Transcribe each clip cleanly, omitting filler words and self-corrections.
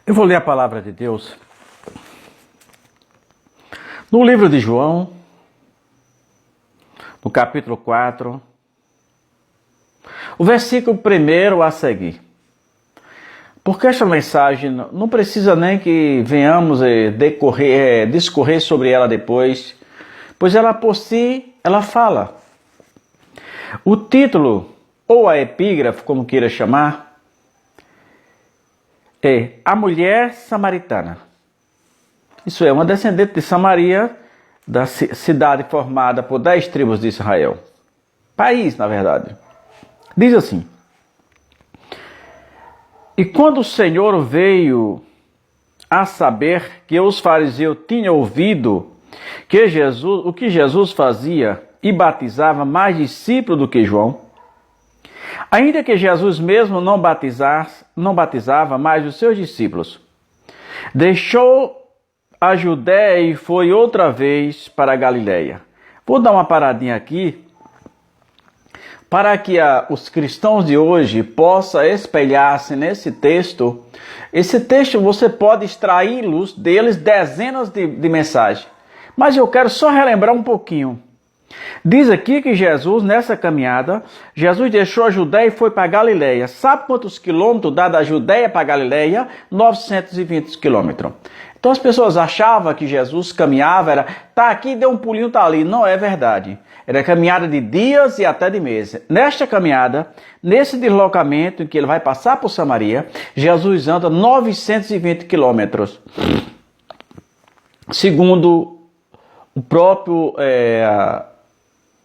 Eu vou ler a palavra de Deus no livro de João, no capítulo 4, o versículo 1 a seguir. Porque esta mensagem não precisa nem que venhamos discorrer sobre ela depois, pois ela por si, ela fala. O título, ou a epígrafe, como queira chamar, é A Mulher Samaritana. Isso é, uma descendente de Samaria, da cidade formada por 10 tribos de Israel. País, na verdade. Diz assim: E quando o Senhor veio a saber que os fariseus tinham ouvido o que Jesus fazia e batizava mais discípulos do que João, ainda que Jesus mesmo não batizava mais os seus discípulos, deixou a Judéia e foi outra vez para a Galileia. Vou dar uma paradinha aqui para que os cristãos de hoje possam espelhar-se nesse texto. Esse texto você pode extraí-los deles dezenas de mensagens, mas eu quero só relembrar um pouquinho. Diz aqui que Jesus, nessa caminhada, Jesus deixou a Judéia e foi para a Galileia. Sabe quantos quilômetros dá da Judéia para a Galileia? 920 quilômetros. Então as pessoas achavam que Jesus caminhava, tá aqui, deu um pulinho, tá ali. Não é verdade. Era caminhada de dias e até de meses. Nesta caminhada, nesse deslocamento em que ele vai passar por Samaria, Jesus anda 920 quilômetros. Segundo o próprio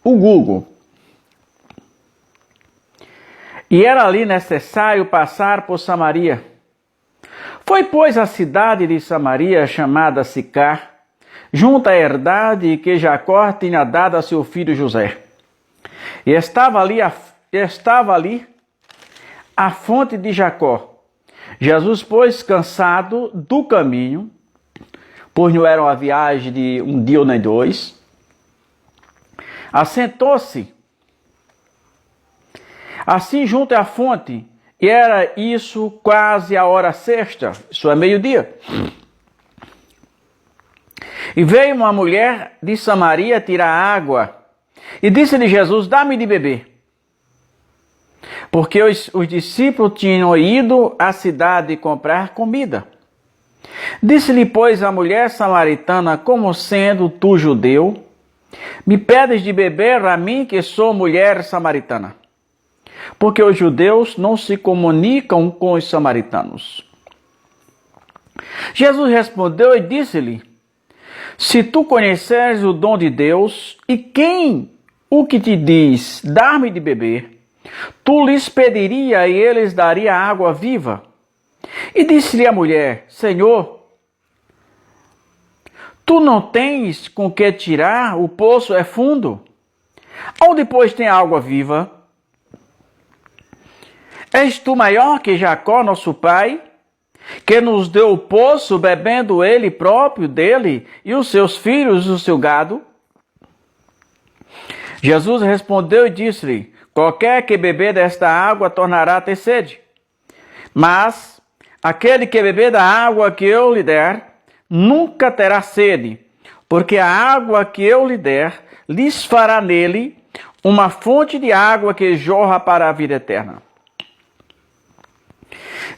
o Google. E era ali necessário passar por Samaria. Foi, pois, a cidade de Samaria, chamada Sicar, junto à herdade que Jacó tinha dado a seu filho José. E estava ali a fonte de Jacó. Jesus, pois, cansado do caminho, pois não era uma viagem de um dia ou nem dois, assentou-se assim junto à fonte, e era isso quase a hora sexta, isso é meio-dia. E veio uma mulher de Samaria tirar água, e disse-lhe Jesus: dá-me de beber. Porque os discípulos tinham ido à cidade comprar comida. Disse-lhe, pois, a mulher samaritana: como sendo tu judeu, me pedes de beber a mim, que sou mulher samaritana? Porque os judeus não se comunicam com os samaritanos. Jesus respondeu e disse-lhe: se tu conheceres o dom de Deus, e quem o que te diz, dar-me de beber, tu lhes pediria e eles daria água viva. E disse-lhe a mulher: Senhor, tu não tens com que tirar, o poço é fundo. Onde, pois, tem água viva? És tu maior que Jacó, nosso pai, que nos deu o poço, bebendo ele próprio dele, e os seus filhos, o seu gado? Jesus respondeu e disse-lhe: qualquer que beber desta água tornará a ter sede. Mas aquele que beber da água que eu lhe der, nunca terá sede, porque a água que eu lhe der, lhes fará nele uma fonte de água que jorra para a vida eterna.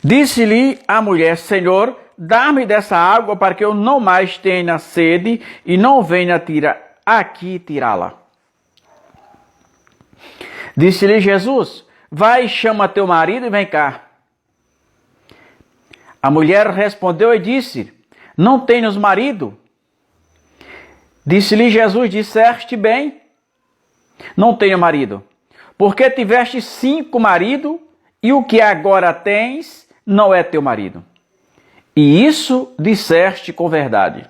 Disse-lhe a mulher: Senhor, dá-me dessa água para que eu não mais tenha sede e não venha aqui tirá-la. Disse-lhe Jesus: vai, chama teu marido e vem cá. A mulher respondeu e disse: não tenho marido. Disse-lhe Jesus: disseste bem, não tenho marido, porque tiveste 5 maridos, e o que agora tens não é teu marido. E isso disseste com verdade.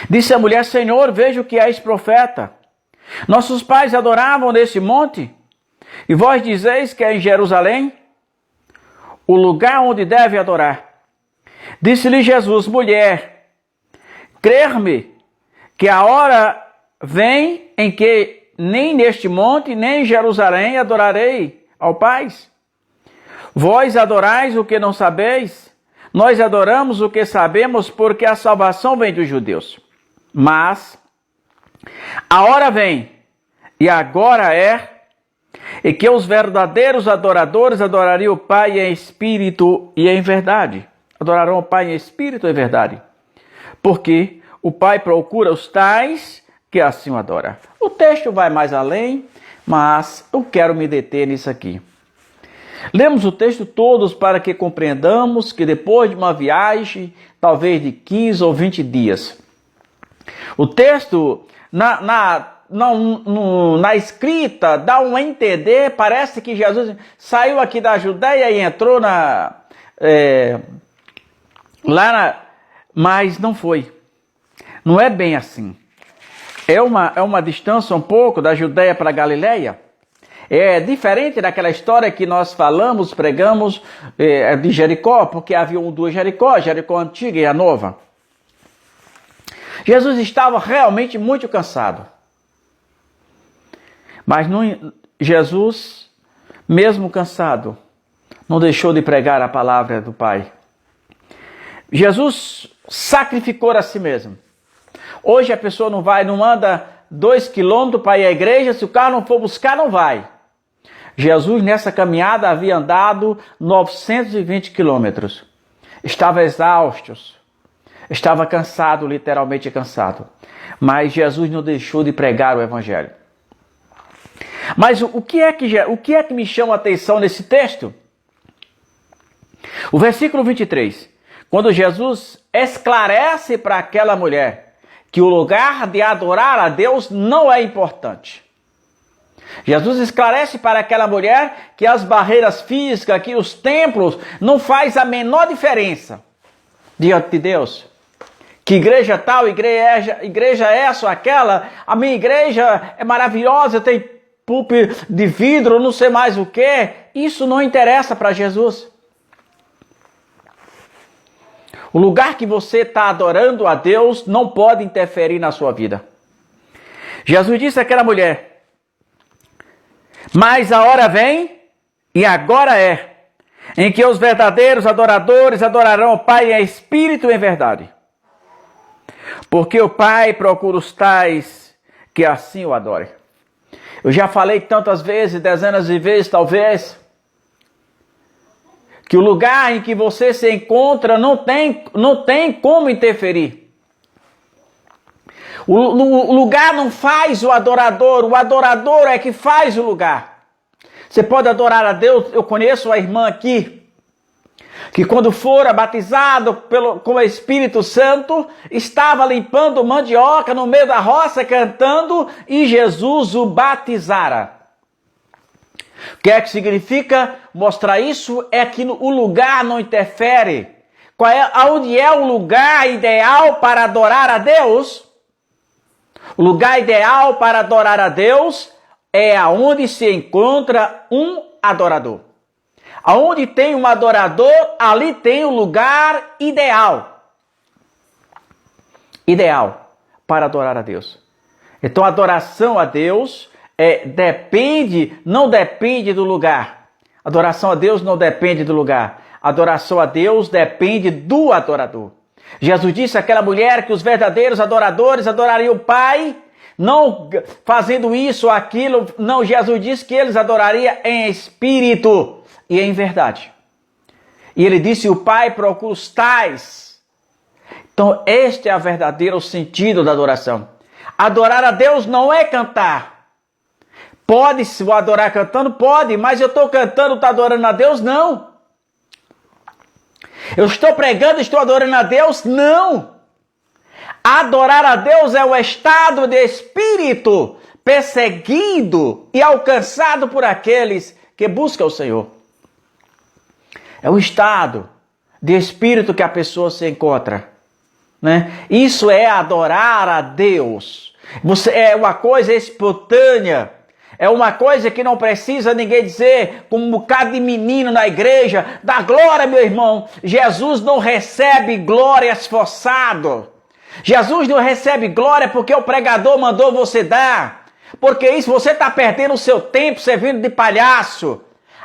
Disse a mulher: Senhor, vejo que és profeta. Nossos pais adoravam nesse monte, e vós dizeis que é em Jerusalém o lugar onde deve adorar. Disse-lhe Jesus: mulher, crer-me que a hora vem em que nem neste monte, nem em Jerusalém adorarei ao Pai. Vós adorais o que não sabeis, Nós adoramos o que sabemos porque a salvação vem dos judeus. Mas a hora vem, e agora é, e que os verdadeiros adoradores adorariam o Pai em espírito e em verdade. Adorarão o Pai em espírito e em verdade. Porque o Pai procura os tais que assim o adoram. O texto vai mais além, mas eu quero me deter nisso aqui. Lemos o texto todos para que compreendamos que depois de uma viagem, talvez de 15 ou 20 dias, o texto na escrita dá um a entender, parece que Jesus saiu aqui da Judéia e entrou mas não foi. Não é bem assim. É uma distância um pouco da Judéia para a Galileia. É diferente daquela história que nós falamos, pregamos de Jericó, porque havia duas Jericó, Jericó antiga e a nova. Jesus estava realmente muito cansado. Mas Jesus, mesmo cansado, não deixou de pregar a palavra do Pai. Jesus sacrificou a si mesmo. Hoje a pessoa não anda 2 quilômetros para ir à igreja, se o carro não for buscar, não vai. Jesus nessa caminhada havia andado 920 quilômetros. Estava exausto, estava cansado, literalmente cansado. Mas Jesus não deixou de pregar o Evangelho. Mas o que é que me chama a atenção nesse texto? O versículo 23. Quando Jesus esclarece para aquela mulher que o lugar de adorar a Deus não é importante. Jesus esclarece para aquela mulher que as barreiras físicas, que os templos, não faz a menor diferença diante de Deus. Que igreja tal, igreja essa ou aquela, a minha igreja é maravilhosa, tem púlpito de vidro, não sei mais o que. Isso não interessa para Jesus. O lugar que você está adorando a Deus não pode interferir na sua vida. Jesus disse àquela mulher: mas a hora vem, e agora é, em que os verdadeiros adoradores adorarão o Pai em espírito e em verdade. Porque o Pai procura os tais que assim o adorem. Eu já falei tantas vezes, dezenas de vezes talvez, que o lugar em que você se encontra não tem como interferir. O lugar não faz o adorador é que faz o lugar. Você pode adorar a Deus. Eu conheço a irmã aqui, que quando fora batizado com o Espírito Santo, estava limpando mandioca no meio da roça, cantando, e Jesus o batizara. O que é que significa mostrar isso? É que o lugar não interfere. Onde é o lugar ideal para adorar a Deus? O lugar ideal para adorar a Deus é aonde se encontra um adorador. Aonde tem um adorador, ali tem o lugar ideal. Ideal para adorar a Deus. Então a adoração a Deus não depende do lugar. Adoração a Deus não depende do lugar. Adoração a Deus depende do adorador. Jesus disse àquela mulher que os verdadeiros adoradores adorariam o Pai, não fazendo isso ou aquilo. Não, Jesus disse que eles adorariam em espírito e em verdade. E ele disse: o Pai procura os tais. Então este é o verdadeiro sentido da adoração. Adorar a Deus não é cantar. Pode-se o adorar cantando? Pode, mas eu estou cantando, estou adorando a Deus? Não. Eu estou pregando, estou adorando a Deus? Não. Adorar a Deus é o estado de espírito perseguido e alcançado por aqueles que buscam o Senhor. É o estado de espírito que a pessoa se encontra, né? Isso é adorar a Deus. É uma coisa espontânea. É uma coisa que não precisa ninguém dizer, como um bocado de menino na igreja, dá glória, meu irmão. Jesus não recebe glória esforçado. Jesus não recebe glória porque o pregador mandou você dar. Porque isso você está perdendo o seu tempo servindo de palhaço.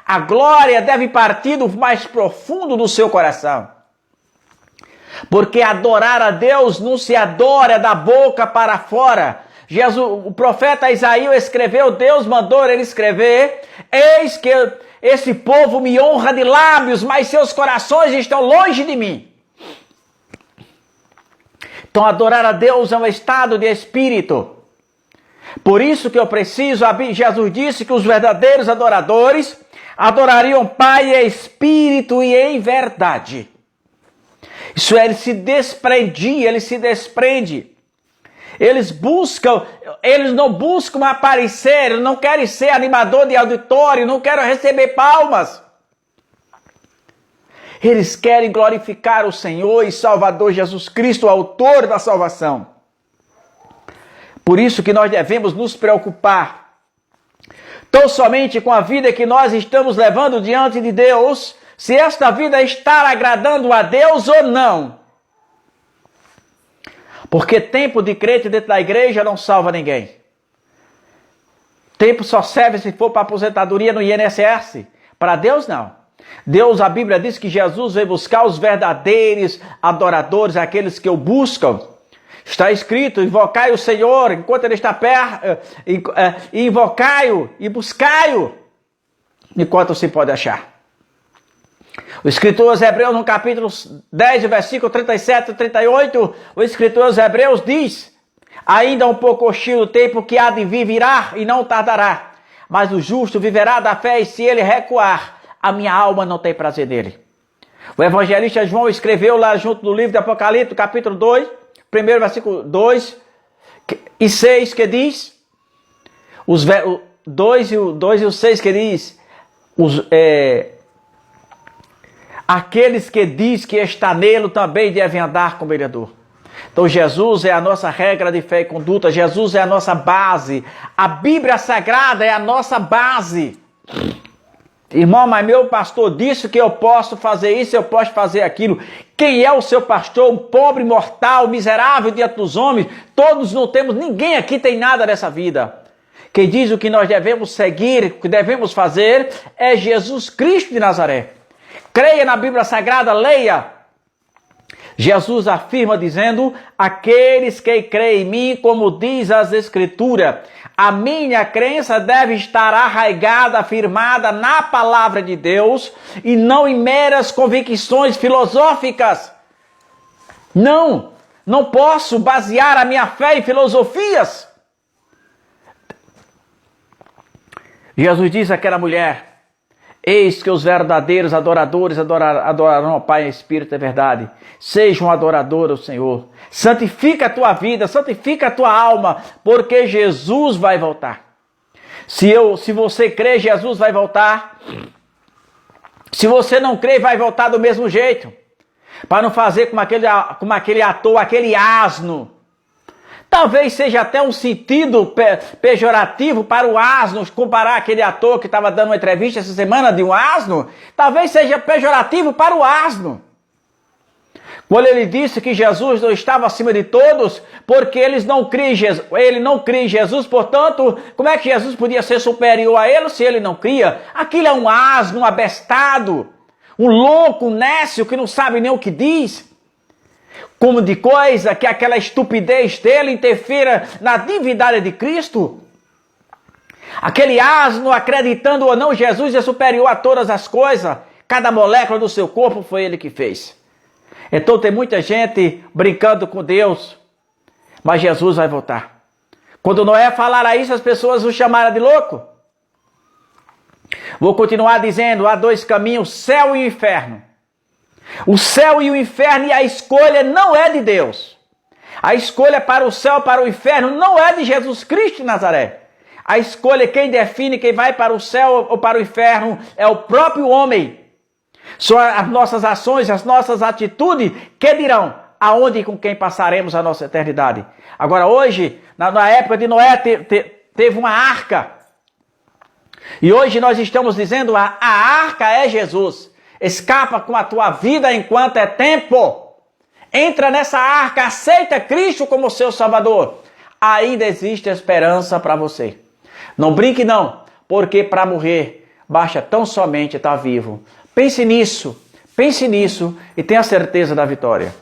A glória deve partir do mais profundo do seu coração. Porque adorar a Deus não se adora da boca para fora. O profeta Isaías escreveu, Deus mandou ele escrever: eis que esse povo me honra de lábios, mas seus corações estão longe de mim. Então adorar a Deus é um estado de espírito. Por isso que eu preciso, Jesus disse que os verdadeiros adoradores adorariam o Pai em espírito e em verdade. Isso é, ele se desprende. Eles não buscam aparecer, eles não querem ser animador de auditório, não querem receber palmas. Eles querem glorificar o Senhor e Salvador Jesus Cristo, o autor da salvação. Por isso que nós devemos nos preocupar tão somente com a vida que nós estamos levando diante de Deus, se esta vida está agradando a Deus ou não. Porque tempo de crente dentro da igreja não salva ninguém. Tempo só serve se for para aposentadoria no INSS. Para Deus não. Deus, a Bíblia diz que Jesus veio buscar os verdadeiros adoradores, aqueles que o buscam. Está escrito: invocai o Senhor enquanto Ele está perto, invocai-o e buscai-o enquanto se pode achar. O escritor aos Hebreus, no capítulo 10, versículo 37 e 38, o escritor aos Hebreus diz: ainda um pouco hostil o tempo que há de vir virá e não tardará, mas o justo viverá da fé, e se ele recuar, a minha alma não tem prazer nele. O evangelista João escreveu lá junto no livro de Apocalipse, capítulo 2, primeiro versículo 2 e 6, que diz, os 2 e o 6 que diz, aqueles que diz que está nele também devem andar como ele andou. Então Jesus é a nossa regra de fé e conduta, Jesus é a nossa base, a Bíblia Sagrada é a nossa base. Irmão, mas meu pastor disse que eu posso fazer isso, eu posso fazer aquilo. Quem é o seu pastor? Um pobre mortal, miserável diante dos homens. Todos não temos, ninguém aqui tem nada dessa vida. Quem diz o que nós devemos seguir, o que devemos fazer, é Jesus Cristo de Nazaré. Creia na Bíblia Sagrada, leia. Jesus afirma dizendo: aqueles que creem em mim, como diz as Escrituras, a minha crença deve estar arraigada, firmada na palavra de Deus e não em meras convicções filosóficas. Não posso basear a minha fé em filosofias. Jesus disse àquela mulher: eis que os verdadeiros adoradores adorarão ao Pai em espírito e verdade. Seja um adorador ao Senhor. Santifica a tua vida, santifica a tua alma, porque Jesus vai voltar. Se você crê, Jesus vai voltar. Se você não crê, vai voltar do mesmo jeito. Para não fazer como aquele ator, aquele asno. Talvez seja até um sentido pejorativo para o asno, comparar aquele ator que estava dando uma entrevista essa semana de um asno. Talvez seja pejorativo para o asno. Quando ele disse que Jesus não estava acima de todos, porque ele não cria em Jesus, portanto, como é que Jesus podia ser superior a ele se ele não cria? Aquilo é um asno, um abestado, um louco, um nécio que não sabe nem o que diz. Como de coisa que aquela estupidez dele interfira na divindade de Cristo? Aquele asno, acreditando ou não, Jesus é superior a todas as coisas. Cada molécula do seu corpo foi ele que fez. Então tem muita gente brincando com Deus, mas Jesus vai voltar. Quando Noé falara isso, as pessoas o chamaram de louco. Vou continuar dizendo, há dois caminhos, céu e inferno. O céu e o inferno, e a escolha não é de Deus. A escolha para o céu, para o inferno, não é de Jesus Cristo de Nazaré. A escolha, quem define quem vai para o céu ou para o inferno, é o próprio homem. São as nossas ações, as nossas atitudes que dirão aonde e com quem passaremos a nossa eternidade. Agora hoje, na época de Noé, teve uma arca. E hoje nós estamos dizendo a arca é Jesus. Escapa com a tua vida enquanto é tempo. Entra nessa arca, aceita Cristo como seu Salvador. Ainda existe esperança para você. Não brinque não, porque para morrer basta tão somente estar vivo. Pense nisso e tenha certeza da vitória.